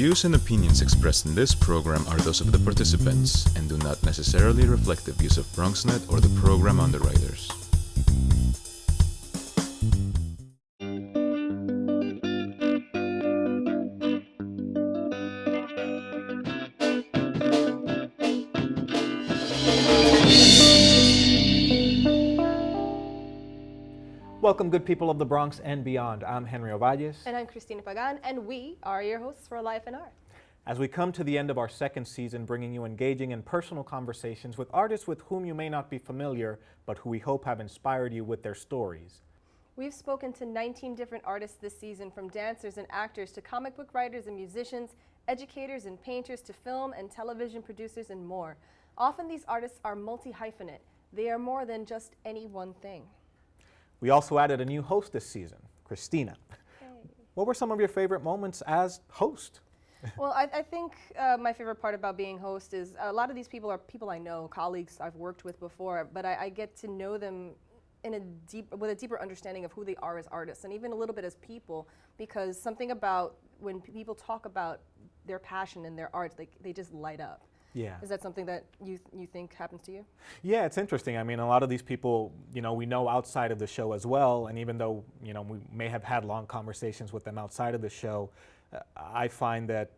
views and opinions expressed in this program are those of the participants and do not necessarily reflect the views of BronxNet or the program underwriters. Welcome, good people of the Bronx and beyond. I'm Henry Ovalles. And I'm Christina Pagan, and we are your hosts for Life and Art. As we come to the end of our second season, bringing you engaging and personal conversations with artists with whom you may not be familiar, but who we hope have inspired you with their stories. We've spoken to 19 different artists this season, from dancers and actors to comic book writers and musicians, educators and painters to film and television producers and more. Often these artists are multi-hyphenate. They are more than just any one thing. We also added a new host this season, Christina. Hey. What were some of your favorite moments as host? Well, I think my favorite part about being host is a lot of these people are people I know, colleagues I've worked with before, but I get to know them with a deeper understanding of who they are as artists and even a little bit as people, because something about when people talk about their passion and their art, they just light up. Yeah. Is that something that you think happens to you? Yeah, it's interesting. I mean, a lot of these people, we know outside of the show as well, and even though, we may have had long conversations with them outside of the show, I find that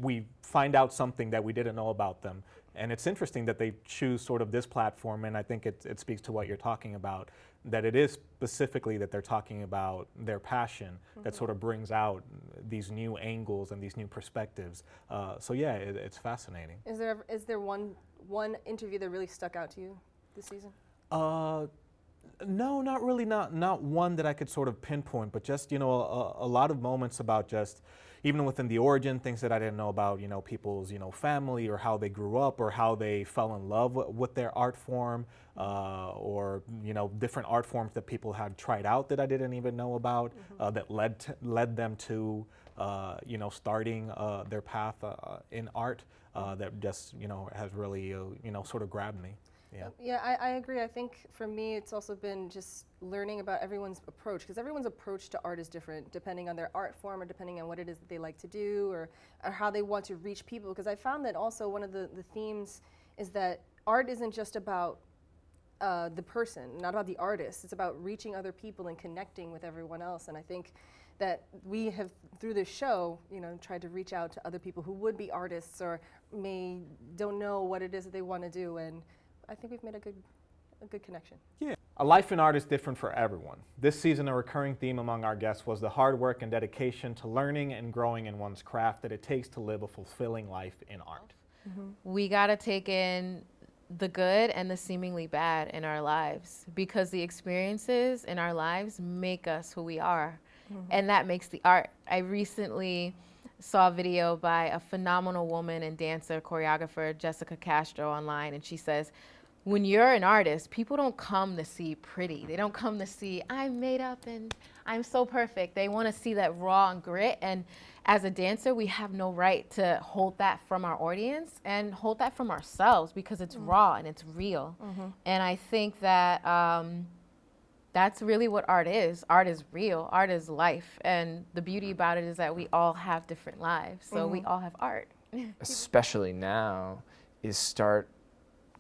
we find out something that we didn't know about them. And it's interesting that they choose sort of this platform, and I think it speaks to what you're talking about, that it is specifically that they're talking about their passion that sort of brings out these new angles and these new perspectives. So yeah, it's fascinating. Is there one interview that really stuck out to you this season? No, not really, not one that I could sort of pinpoint, but just, a lot of moments about just, even within the origin, things that I didn't know about, people's, family or how they grew up or how they fell in love with their art form, or, different art forms that people had tried out that I didn't even know about, that led them to, starting their path in art, that just, has really, sort of grabbed me. Yeah, I agree. I think for me, it's also been just learning about everyone's approach, because everyone's approach to art is different depending on their art form or depending on what it is that they like to do or how they want to reach people. Because I found that also one of the themes is that art isn't just about the person, not about the artist. It's about reaching other people and connecting with everyone else. And I think that we have, through this show, tried to reach out to other people who would be artists or don't know what it is that they want to do. And I think we've made a good connection. Yeah. A life in art is different for everyone. This season, a recurring theme among our guests was the hard work and dedication to learning and growing in one's craft that it takes to live a fulfilling life in art. We gotta take in the good and the seemingly bad in our lives, because the experiences in our lives make us who we are, and that makes the art. I recently saw a video by a phenomenal woman and dancer, choreographer, Jessica Castro, online, and she says, when you're an artist, people don't come to see pretty. They don't come to see, I'm made up and I'm so perfect. They want to see that raw and grit. And as a dancer, we have no right to hold that from our audience and hold that from ourselves, because it's raw and it's real. And I think that that's really what art is. Art is real. Art is life. And the beauty about it is that we all have different lives. So we all have art. Especially now, is start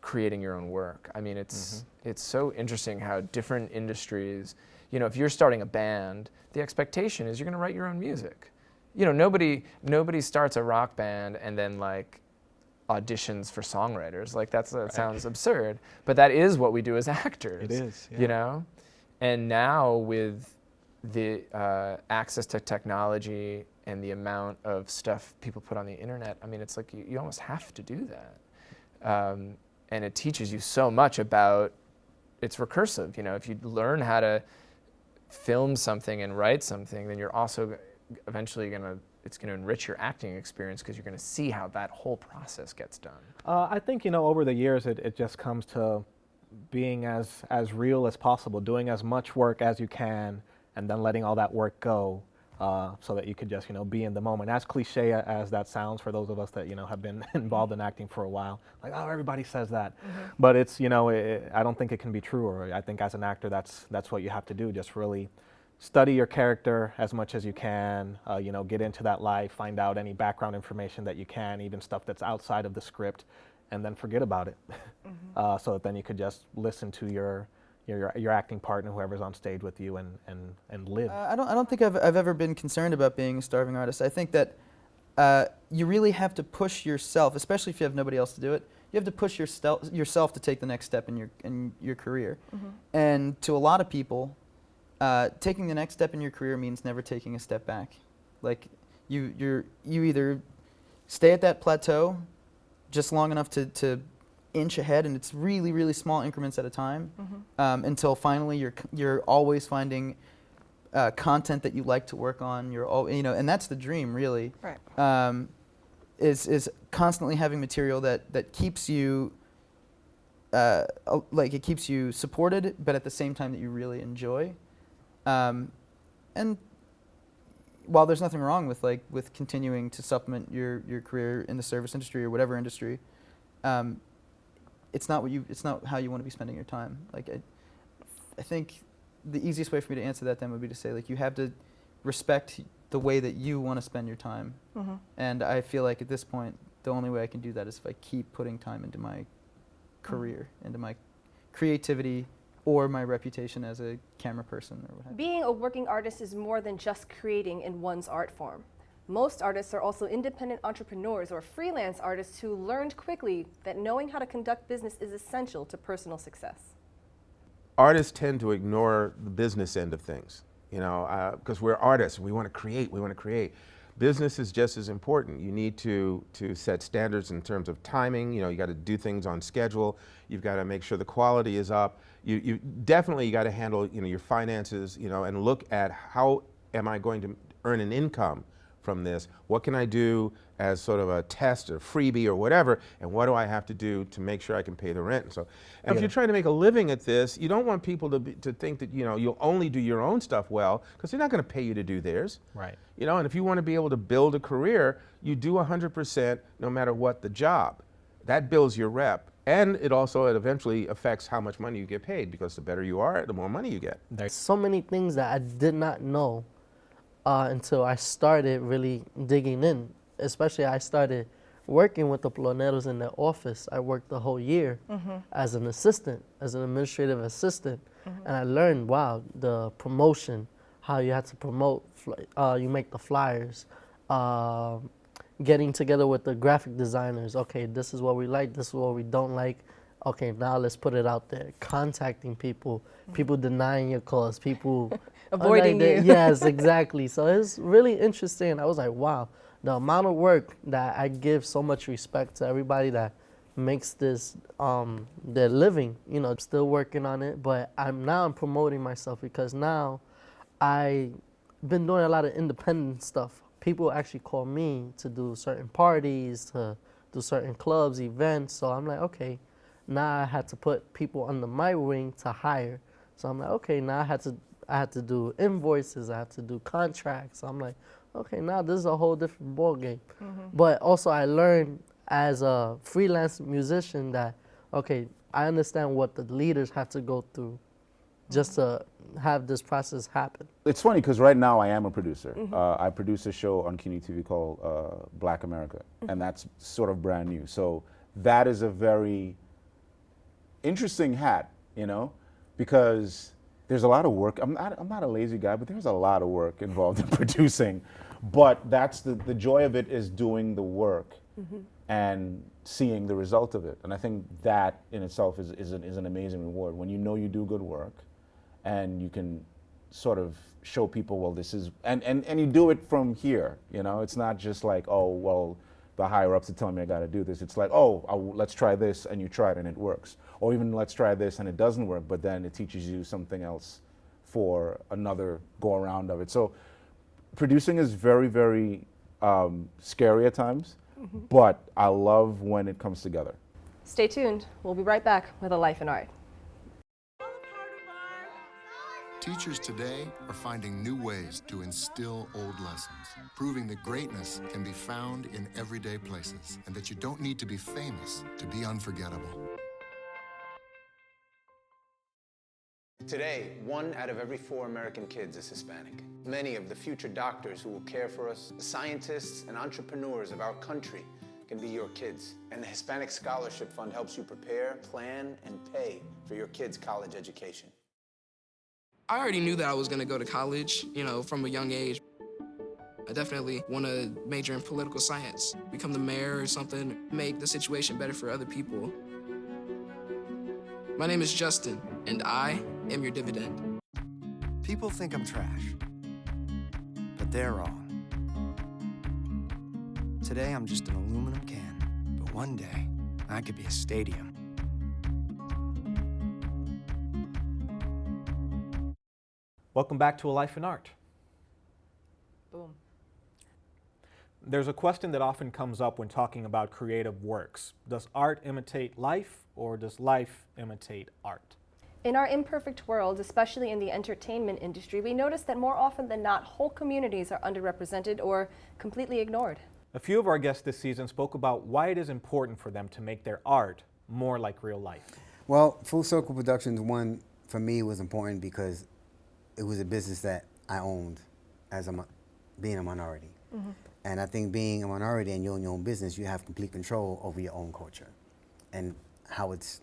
creating your own work. I mean, it's so interesting how different industries, if you're starting a band, the expectation is you're going to write your own music. Nobody starts a rock band and then auditions for songwriters. That sounds absurd, but that is what we do as actors. It is, yeah. And now with the access to technology and the amount of stuff people put on the internet, I mean, it's like you almost have to do that. And it teaches you so much about, it's recursive. If you learn how to film something and write something, then you're also eventually it's going to enrich your acting experience, because you're going to see how that whole process gets done. I think, over the years, it just comes to being as real as possible, doing as much work as you can, and then letting all that work go, so that you could just, be in the moment. As cliche as that sounds for those of us that, have been involved in acting for a while, like, oh, everybody says that. But it's, I don't think it can be true, or I think as an actor, that's what you have to do, just really study your character as much as you can, get into that life, find out any background information that you can, even stuff that's outside of the script, and then forget about it. So that then you could just listen to your acting partner, whoever's on stage with you, and live. I don't think I've ever been concerned about being a starving artist. I think that you really have to push yourself, especially if you have nobody else to do it. You have to push yourself to take the next step in your career. And to a lot of people, taking the next step in your career means never taking a step back. Like you either stay at that plateau just long enough to inch ahead, and it's really, really small increments at a time, until finally you're always finding content that you like to work on. And that's the dream, really. Right. Is constantly having material that keeps you it keeps you supported, but at the same time that you really enjoy. And while there's nothing wrong with continuing to supplement your career in the service industry or whatever industry, it's not how you want to be spending your time. I think the easiest way for me to answer that then would be to say, you have to respect the way that you want to spend your time. And I feel like at this point, the only way I can do that is if I keep putting time into my career, into my creativity, or my reputation as a camera person or what have you. Being a working artist is more than just creating in one's art form. Most artists are also independent entrepreneurs or freelance artists who learned quickly that knowing how to conduct business is essential to personal success. Artists tend to ignore the business end of things, because we're artists. We want to create. Business is just as important. You need to set standards in terms of timing. You got to do things on schedule. You've got to make sure the quality is up. You definitely got to handle your finances, and look at how am I going to earn an income from this? What can I do as sort of a test or freebie or whatever, and what do I have to do to make sure I can pay the rent? And so, and if you're trying to make a living at this, you don't want people to think that you'll only do your own stuff well, because they're not going to pay you to do theirs. Right. And if you want to be able to build a career, you do 100% no matter what the job. That builds your rep. And it eventually affects how much money you get paid, because the better you are, the more money you get. There's so many things that I did not know until I started really digging in. Especially I started working with the Ploneros in their office. I worked the whole year as an assistant, as an administrative assistant. And I learned, wow, the promotion, how you have to promote, you make the flyers, getting together with the graphic designers. Okay, this is what we like, this is what we don't like. Okay, now let's put it out there. Contacting people, people denying your calls, people Avoiding you. Yes, exactly. So it's really interesting. I was like, wow, the amount of work that I give so much respect to everybody that makes this their living. I'm still working on it, but I'm promoting myself, because now I've been doing a lot of independent stuff. People actually call me to do certain parties, to do certain clubs, events. So I'm like, okay, now I had to put people under my wing to hire. So I'm like, okay, now I had to do invoices, I have to do contracts. So I'm like, okay, now this is a whole different ballgame. But also I learned as a freelance musician that, okay, I understand what the leaders have to go through just to have this process happen. It's funny because right now I am a producer. I produce a show on CUNY TV called Black America, and that's sort of brand new. So that is a very interesting hat, because there's a lot of work. I'm not a lazy guy, but there's a lot of work involved in producing. But that's the joy of it, is doing the work and seeing the result of it. And I think that in itself is an amazing reward, when you do good work and you can sort of show people, well, this is, and you do it from here, It's not just like, oh, well, the higher ups are telling me I got to do this. It's like, oh, let's try this, and you try it and it works. Or even let's try this and it doesn't work, but then it teaches you something else for another go around of it. So producing is very, very scary at times, but I love when it comes together. Stay tuned. We'll be right back with A Life in Art. Teachers today are finding new ways to instill old lessons, proving that greatness can be found in everyday places, and that you don't need to be famous to be unforgettable. Today, 1 out of every 4 American kids is Hispanic. Many of the future doctors who will care for us, the scientists and entrepreneurs of our country, can be your kids. And the Hispanic Scholarship Fund helps you prepare, plan, and pay for your kids' college education. I already knew that I was going to go to college, from a young age. I definitely want to major in political science, become the mayor or something, make the situation better for other people. My name is Justin, and I am your dividend. People think I'm trash, but they're wrong. Today I'm just an aluminum can, but one day I could be a stadium. Welcome back to A Life in Art. Boom. There's a question that often comes up when talking about creative works. Does art imitate life, or does life imitate art? In our imperfect world, especially in the entertainment industry, we notice that more often than not, whole communities are underrepresented or completely ignored. A few of our guests this season spoke about why it is important for them to make their art more like real life. Well, Full Circle Productions, one, for me, was important because it was a business that I owned as being a minority. Mm-hmm. And I think being a minority and you own your own business, you have complete control over your own culture and how it's,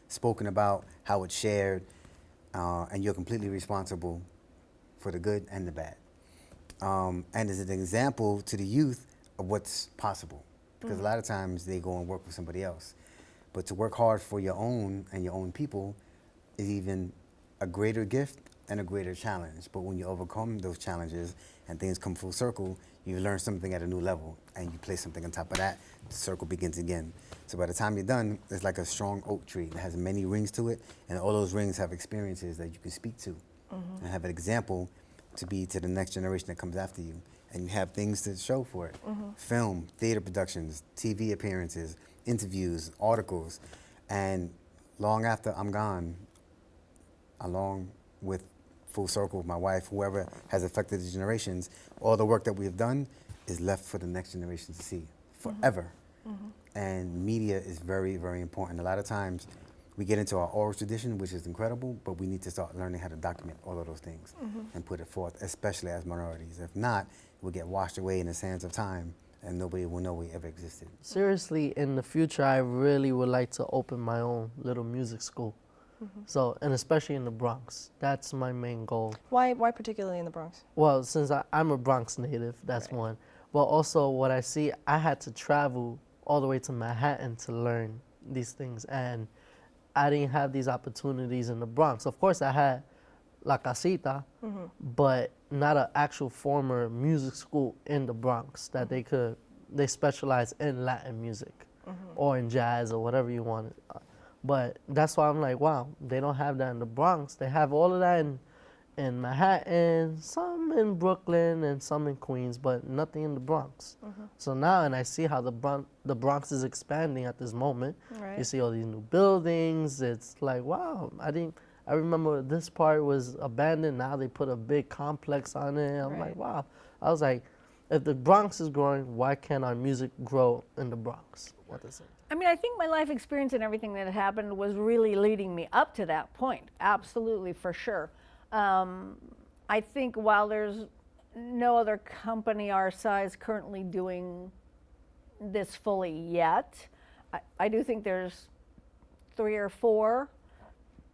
spoken about, how it's shared, and you're completely responsible for the good and the bad. And as an example to the youth of what's possible, because a lot of times they go and work with somebody else. But to work hard for your own and your own people is even a greater gift and a greater challenge. But when you overcome those challenges and things come full circle, you learn something at a new level and you place something on top of that, the circle begins again. So by the time you're done, it's like a strong oak tree. It has many rings to it, and all those rings have experiences that you can speak to and have an example to be to the next generation that comes after you. And you have things to show for it. Film, theater productions, TV appearances, interviews, articles. And long after I'm gone, along with Full Circle, my wife, whoever has affected the generations, all the work that we have done is left for the next generation to see forever. And media is very, very important. A lot of times we get into our oral tradition, which is incredible, but we need to start learning how to document all of those things and put it forth, especially as minorities. If not, we'll get washed away in the sands of time and nobody will know we ever existed. Seriously, in the future, I really would like to open my own little music school. So, and especially in the Bronx. That's my main goal. Why particularly in the Bronx? Well, since I'm a Bronx native, that's one. But also what I see, I had to travel all the way to Manhattan to learn these things. And I didn't have these opportunities in the Bronx. Of course, I had La Casita, but not an actual former music school in the Bronx that they specialize in Latin music or in jazz or whatever you want. But that's why I'm like, wow, they don't have that in the Bronx. They have all of that in Manhattan, some in Brooklyn, and some in Queens, but nothing in the Bronx. So now, and I see how the Bronx is expanding at this moment. You see all these new buildings. It's like, wow, I remember this part was abandoned. Now they put a big complex on it. I'm like, wow. I was like, if the Bronx is growing, why can't our music grow in the Bronx? What is it? I mean, I think my life experience and everything that happened was really leading me up to that point. Absolutely, for sure. I think while there's no other company our size currently doing this fully yet, I do think there's 3 or 4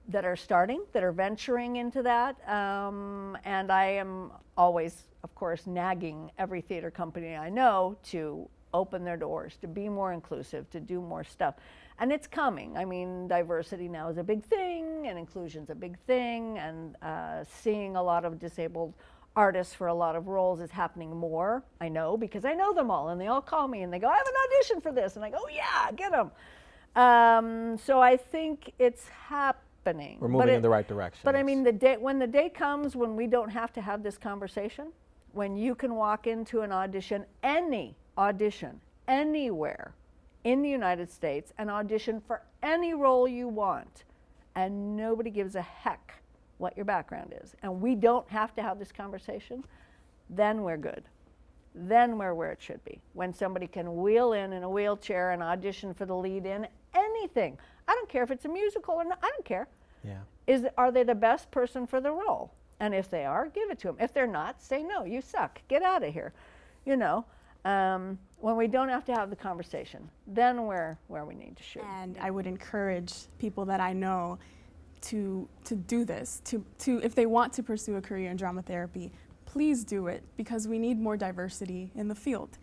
that are starting, that are venturing into that. And I am always, of course, nagging every theater company I know to open their doors, to be more inclusive, to do more stuff. And it's coming. I mean, diversity now is a big thing, and inclusion's a big thing, and seeing a lot of disabled artists for a lot of roles is happening more. I know, because I know them all, and they all call me, and they go, I have an audition for this, and I go, oh, yeah, get them. So I think it's happening. We're moving in the right direction. But I mean, when the day comes when we don't have to have this conversation, when you can walk into an audition, any audition anywhere in the United States and audition for any role you want, and nobody gives a heck what your background is, and we don't have to have this conversation, then we're good. Then we're where it should be. When somebody can wheel in a wheelchair and audition for the lead in anything. I don't care if it's a musical or not, I don't care. Yeah. Are they the best person for the role? And if they are, give it to them. If they're not, say no, you suck, get out of here. You know, when we don't have to have the conversation, then where we need to shoot. And I would encourage people that I know to do this, to if they want to pursue a career in drama therapy, please do it, because we need more diversity in the field.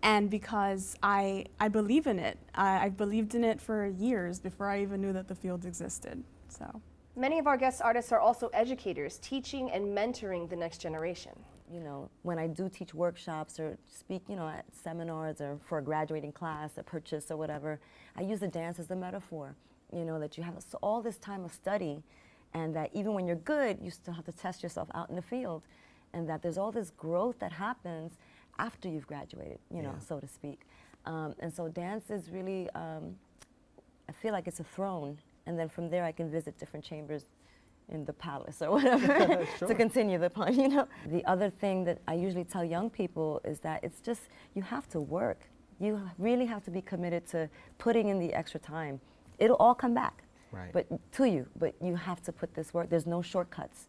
And because I believe in it. I've believed in it for years before I even knew that the field existed, so. Many of our guest artists are also educators, teaching and mentoring the next generation. You know, when I do teach workshops or speak, you know, at seminars or for a graduating class, a purchase or whatever, I use the dance as a metaphor. You know, that you have all this time of study, and that even when you're good, you still have to test yourself out in the field, and that there's all this growth that happens after you've graduated, you know, so to speak. And so dance is really, I feel like it's a throne. And then from there, I can visit different chambers in the palace or whatever to continue the pun, you know. The other thing that I usually tell young people is that it's just, you have to work. You really have to be committed to putting in the extra time. It'll all come back, but you have to put this work. There's no shortcuts.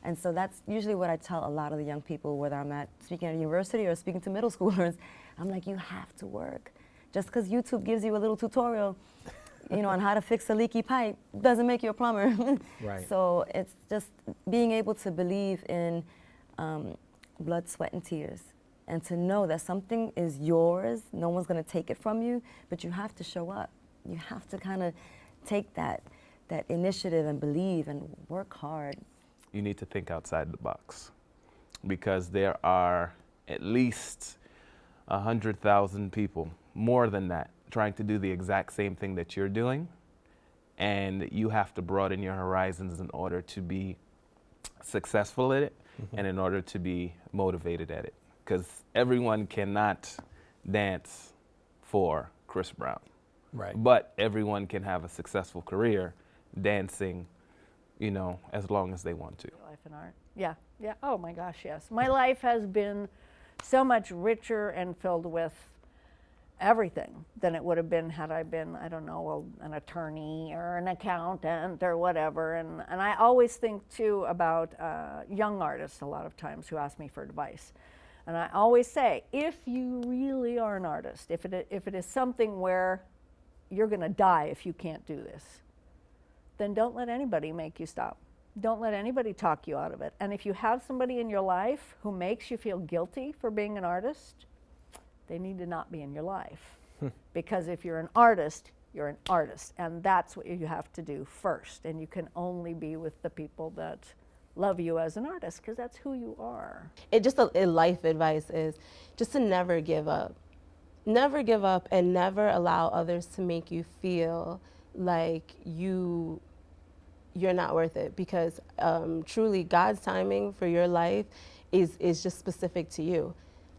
And so that's usually what I tell a lot of the young people, whether I'm speaking at a university or speaking to middle schoolers. I'm like, you have to work. Just because YouTube gives you a little tutorial, you know, on how to fix a leaky pipe doesn't make you a plumber. So it's just being able to believe in blood, sweat, and tears, and to know that something is yours. No one's going to take it from you, but you have to show up. You have to kind of take that initiative and believe and work hard. You need to think outside the box, because there are at least 100,000 people, more than that, trying to do the exact same thing that you're doing, and you have to broaden your horizons in order to be successful at it and in order to be motivated at it, because everyone cannot dance for Chris Brown, but everyone can have a successful career dancing, you know, as long as they want to. Life and art. Yeah. Oh my gosh, yes. My life has been so much richer and filled with everything than it would have been had I been, I don't know, an attorney or an accountant or whatever. And I always think too about young artists a lot of times who ask me for advice. And I always say, if you really are an artist, if it is something where you're going to die if you can't do this, then don't let anybody make you stop. Don't let anybody talk you out of it. And if you have somebody in your life who makes you feel guilty for being an artist, they need to not be in your life. Because if you're an artist, you're an artist. And that's what you have to do first. And you can only be with the people that love you as an artist, because that's who you are. A life advice is just to never give up. Never give up, and never allow others to make you feel like you're not worth it, because truly God's timing for your life is just specific to you.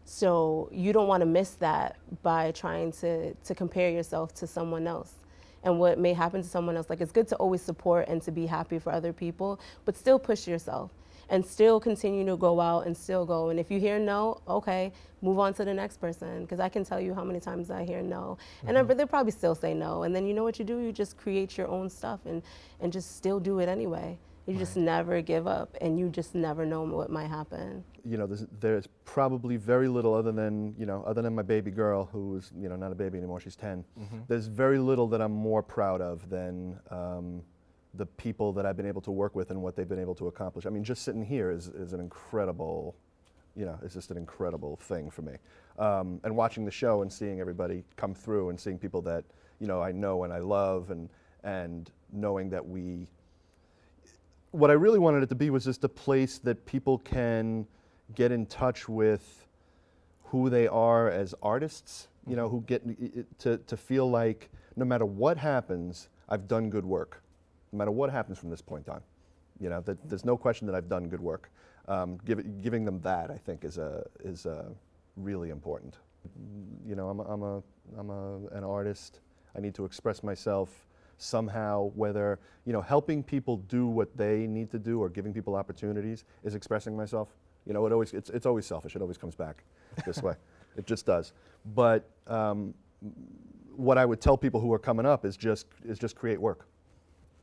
So you don't want to miss that by trying to compare yourself to someone else and what may happen to someone else. Like, it's good to always support and to be happy for other people, but still push yourself and still continue to go out and still go. And if you hear no, okay, move on to the next person, because I can tell you how many times I hear no. And they'll probably still say no. And then you know what you do? You just create your own stuff and just still do it anyway. You just never give up, and you just never know what might happen. You know, there's probably very little other than my baby girl, who's, you know, not a baby anymore, she's 10. There's very little that I'm more proud of than the people that I've been able to work with and what they've been able to accomplish. I mean, just sitting here is an incredible, you know, it's just an incredible thing for me. And watching the show and seeing everybody come through and seeing people that, you know and I love, and knowing that what I really wanted it to be was just a place that people can get in touch with who they are as artists, you know, who get to feel like no matter what happens, I've done good work. No matter what happens from this point on, you know, that there's no question that I've done good work. Giving them that, I think, is really important. You know, I'm an artist. I need to express myself somehow, whether, you know, helping people do what they need to do or giving people opportunities is expressing myself. You know, it's always selfish. It always comes back this way. It just does. But what I would tell people who are coming up is just create work.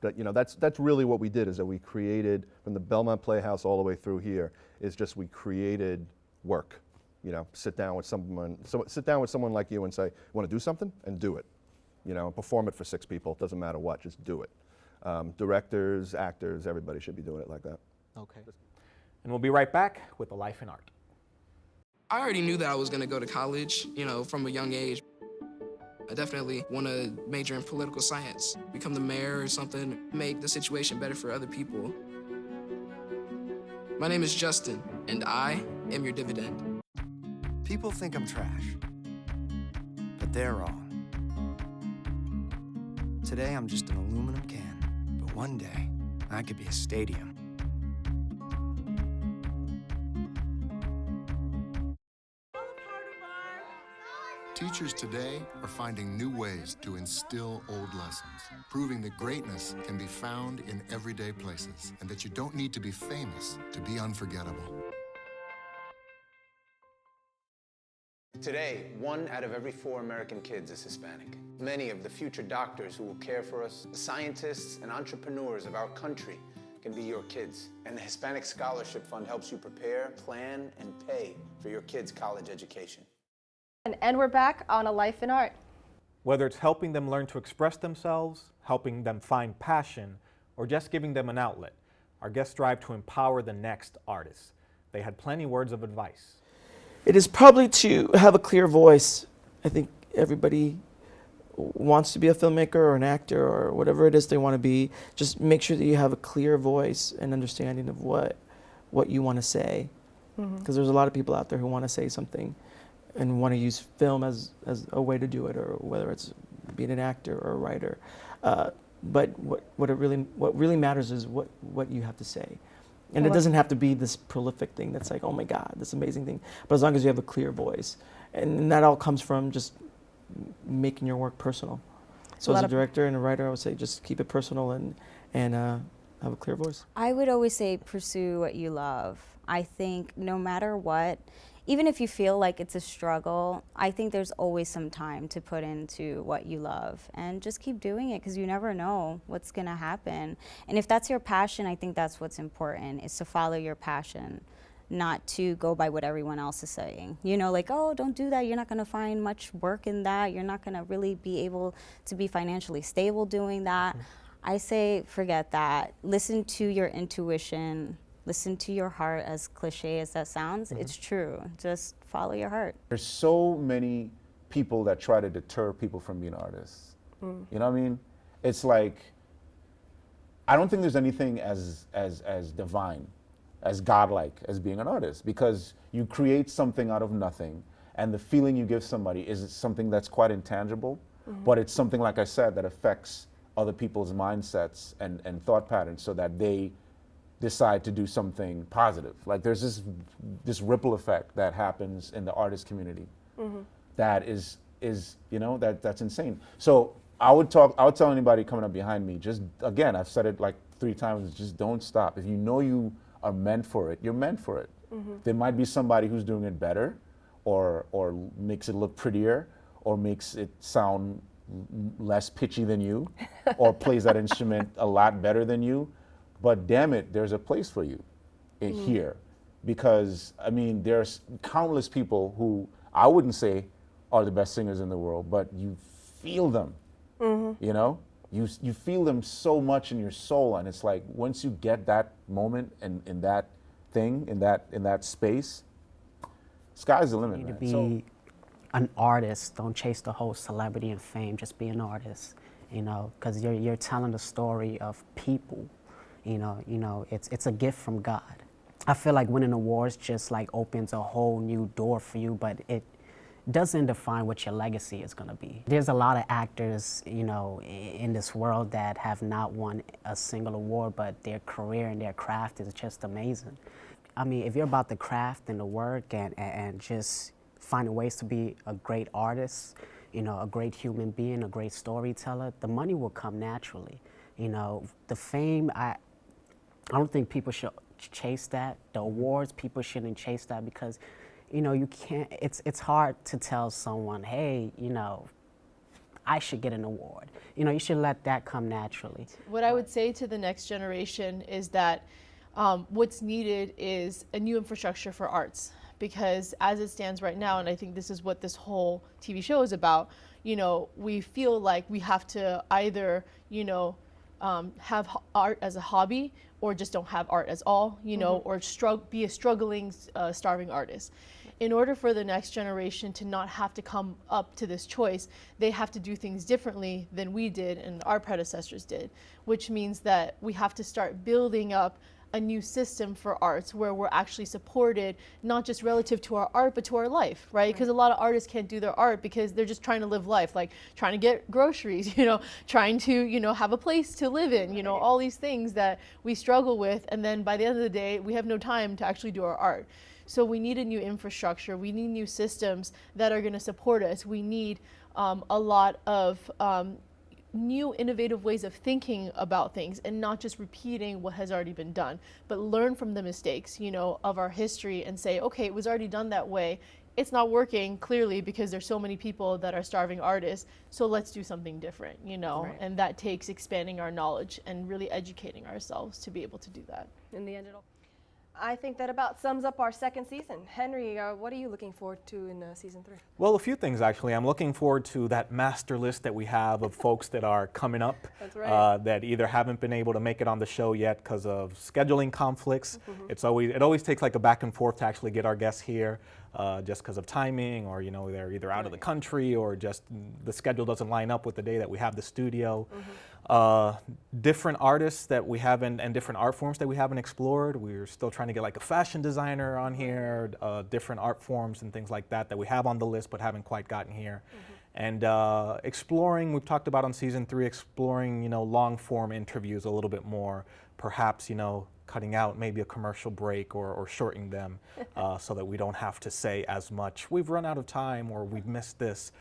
That, you know, that's really what we did, is that we created, from the Belmont Playhouse all the way through here, is just we created work. You know, sit down with someone like you and say, want to do something? And do it. You know, perform it for 6 people, doesn't matter what, just do it. Directors, actors, everybody should be doing it like that. Okay. And we'll be right back with A Life in Art. I already knew that I was going to go to college, you know, from a young age. I definitely want to major in political science, become the mayor or something, make the situation better for other people. My name is Justin, and I am your dividend. People think I'm trash, but they're wrong. Today I'm just an aluminum can, but one day I could be a stadium. Teachers today are finding new ways to instill old lessons, proving that greatness can be found in everyday places and that you don't need to be famous to be unforgettable. Today, 1 out of every 4 American kids is Hispanic. Many of the future doctors who will care for us, the scientists and entrepreneurs of our country, can be your kids. And the Hispanic Scholarship Fund helps you prepare, plan, and pay for your kids' college education. And we're back on A Life in Art. Whether it's helping them learn to express themselves, helping them find passion, or just giving them an outlet, our guests strive to empower the next artist. They had plenty words of advice. It is probably to have a clear voice. I think everybody wants to be a filmmaker or an actor or whatever it is they want to be. Just make sure that you have a clear voice and understanding of what you want to say. Because there's a lot of people out there who want to say something and want to use film as a way to do it, or whether it's being an actor or a writer. But what really matters is what you have to say. And it doesn't have to be this prolific thing that's like, oh my God, this amazing thing. But as long as you have a clear voice. And that all comes from just making your work personal. So as a director and a writer, I would say just keep it personal and have a clear voice. I would always say pursue what you love. I think no matter what, even if you feel like it's a struggle, I think there's always some time to put into what you love, and just keep doing it, because you never know what's gonna happen. And if that's your passion, I think that's what's important, is to follow your passion, not to go by what everyone else is saying. You know, like, oh, don't do that, you're not gonna find much work in that, you're not gonna really be able to be financially stable doing that. I say forget that. Listen to your intuition. Listen to your heart, as cliche as that sounds. It's true. Just follow your heart. There's so many people that try to deter people from being artists. You know what I mean? It's like, I don't think there's anything as divine, as godlike as being an artist, because you create something out of nothing, and the feeling you give somebody is something that's quite intangible, but it's something, like I said, that affects other people's mindsets and thought patterns, so that they decide to do something positive. Like, there's this ripple effect that happens in the artist community that is you know, that's insane. So I would tell anybody coming up behind me, just, again, I've said it like 3 times, just don't stop. If you know you are meant for it, you're meant for it. There might be somebody who's doing it better, or makes it look prettier, or makes it sound less pitchy than you, or plays that instrument a lot better than you. But damn it, there's a place for you here. Because, I mean, there's countless people who I wouldn't say are the best singers in the world, but you feel them, you know? You feel them so much in your soul, and it's like, once you get that moment in that thing, in that space, sky's the limit, You need man. to be an artist. Don't chase the whole celebrity and fame. Just be an artist, you know, because you're telling the story of people. You know, it's a gift from God. I feel like winning awards just like opens a whole new door for you, but it doesn't define what your legacy is gonna be. There's a lot of actors, you know, in this world that have not won a single award, but their career and their craft is just amazing. I mean, if you're about the craft and the work and just finding ways to be a great artist, you know, a great human being, a great storyteller, the money will come naturally. You know, the fame, I don't think people should chase that. The awards, people shouldn't chase that, because, you know, you can't, it's hard to tell someone, hey, you know, I should get an award. You know, you should let that come naturally. What I would say to the next generation is that what's needed is a new infrastructure for arts, because as it stands right now, and I think this is what this whole TV show is about, you know, we feel like we have to either, you know, have art as a hobby or just don't have art at all, you know, or be a struggling, starving artist. In order for the next generation to not have to come up to this choice, they have to do things differently than we did and our predecessors did, which means that we have to start building up a new system for arts where we're actually supported, not just relative to our art, but to our life, right? Because a lot of artists can't do their art because they're just trying to live life, like trying to get groceries, you know, trying to, you know, have a place to live in, you know, all these things that we struggle with. And then by the end of the day, we have no time to actually do our art. So we need a new infrastructure. We need new systems that are going to support us. We need a lot of new innovative ways of thinking about things and not just repeating what has already been done, but learn from the mistakes, you know, of our history and say, okay, it was already done that way. It's not working clearly because there's so many people that are starving artists. So let's do something different, you know, and that takes expanding our knowledge and really educating ourselves to be able to do that. In the end, I think that about sums up our second season. Henry, what are you looking forward to in season 3? Well, a few things actually. I'm looking forward to that master list that we have of folks that are coming up. That's right. That either haven't been able to make it on the show yet because of scheduling conflicts. It always takes like a back and forth to actually get our guests here, just because of timing, or you know, they're either out of the country or just the schedule doesn't line up with the day that we have the studio. Different artists that we haven't, and different art forms that we haven't explored. We're still trying to get like a fashion designer on here, different art forms and things like that that we have on the list but haven't quite gotten here. And exploring, we've talked about on season 3, exploring, you know, long form interviews a little bit more, perhaps, you know, cutting out maybe a commercial break or shortening them so that we don't have to say as much, we've run out of time or we've missed this.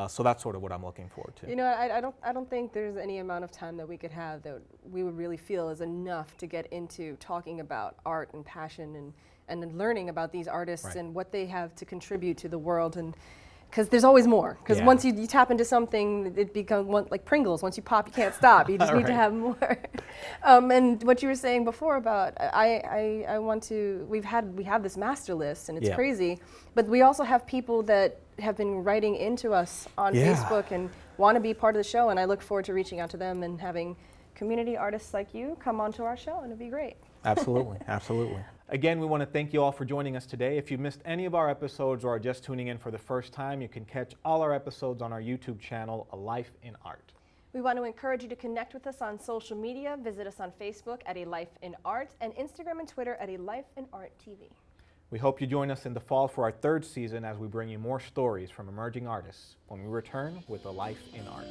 So that's sort of what I'm looking forward to. You know, I don't think there's any amount of time that we could have that we would really feel is enough to get into talking about art and passion and learning about these artists and what they have to contribute to the world. And because there's always more. Because once you tap into something, it becomes like Pringles. Once you pop, you can't stop. You just need to have more. And what you were saying before about, I want to. We have this master list, and it's crazy. But we also have people that have been writing into us on Facebook and want to be part of the show. And I look forward to reaching out to them and having community artists like you come onto our show, and it'd be great. Absolutely, absolutely. Again, we want to thank you all for joining us today. If you missed any of our episodes or are just tuning in for the first time, you can catch all our episodes on our YouTube channel, A Life in Art. We want to encourage you to connect with us on social media. Visit us on Facebook at A Life in Art and Instagram and Twitter at A Life in Art TV. We hope you join us in the fall for our 3rd season as we bring you more stories from emerging artists when we return with A Life in Art.